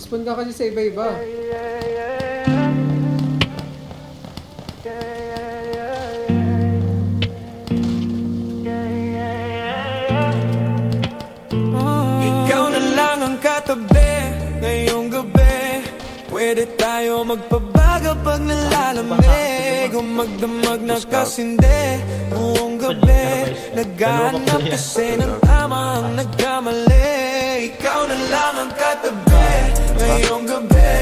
Mag-spawn ka kasi sa iba-iba. Ikaw na lang ang katabi ngayong gabi. Pwede tayo magpabaga pag nalalamig, o magdamag na kasindi buong gabi. Naghahanap kasi ng tamang nagkamali. Ikaw na lang ang katabi ngayong gabi.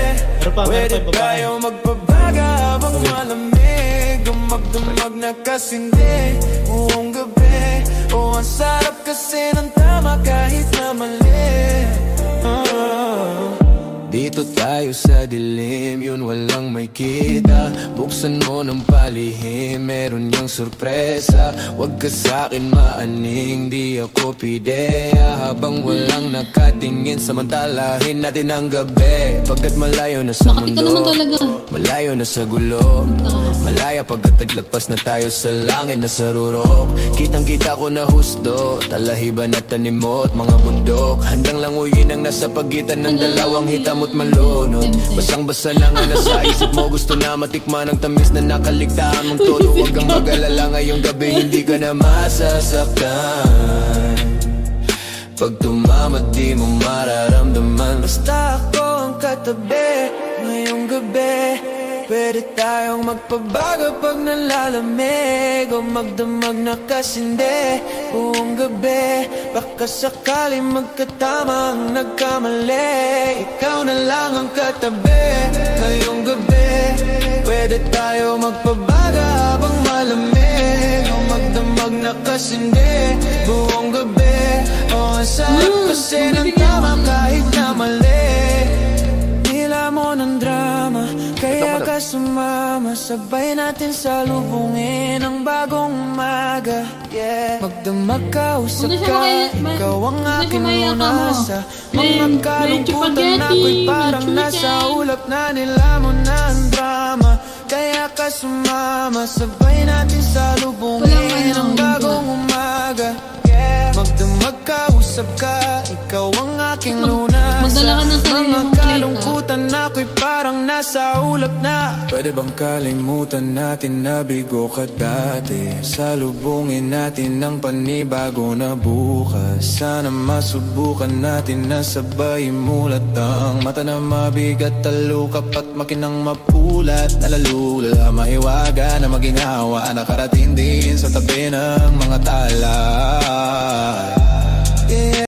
Pwede tayo magpabaga habang malamig, o magdamag na kasindi buong gabi. O ang sarap kasi ng tama kahit na mali. Dito tayo sa dilim, yun walang may kita. Buksan mo ng palihim, meron yung sorpresa. Huwag ka sa'kin maaning, di ako pideya. Habang walang nakatingin, samantalahin natin ang gabi. Pagkat malayo na sa mundo, malayo na sa gulo, malaya pagkat naglagpas na tayo sa langit na sarurok. Kitang kita ko na husto, talahiban at tanimot, mga bundok. Handang languyin ang nasa pagitan ng dalawang hitam at malunod. Basang-basa na nga nasa isip mo, gusto na matikman ang tamis na nakaligtaan mong todo. Huwag kang mag-alala ngayong gabi, hindi ka na masasaktan. Pag tumamad di mo mararamdaman. Basta ako ang katabi ngayong gabi. Pwede tayong magpabago pag nalalamig, o magdamag na kasindi buong gabi. Baka sakali magkatamang nagkamali. Ikaw na lang ang katabi ngayong gabi. Pwede tayo magpabaga habang malamig, o magdamag na kasindi buong gabi. O ang sarap kasi ng tama kahit na mali. Nila mo ng drama, kaya ka sumama. Sabay natin salubungin ang bagong umaga, yeah. Magdamag ka, usap ka, ikaw ang aking lunasa. Mga kalungkutan ako'y parang nasa ulap na. Nila mo na ang drama, kaya ka sumama. Sabay natin salubungin ang bagong umaga, yeah. Magdamag ka, usap ka, ikaw ang aking lunasa. Mga kalungkutan ako'y parang nasa ulap na. Pwede bang kalimutan natin na bigo ka dati? Salubungin natin ang panibago na bukas. Sana masubukan natin na sabay mulat ang mata na mabigat, talukap at makinang mapulat. Nalalula, maiwaga na maging hawa, nakarating din sa tabi ng mga tala.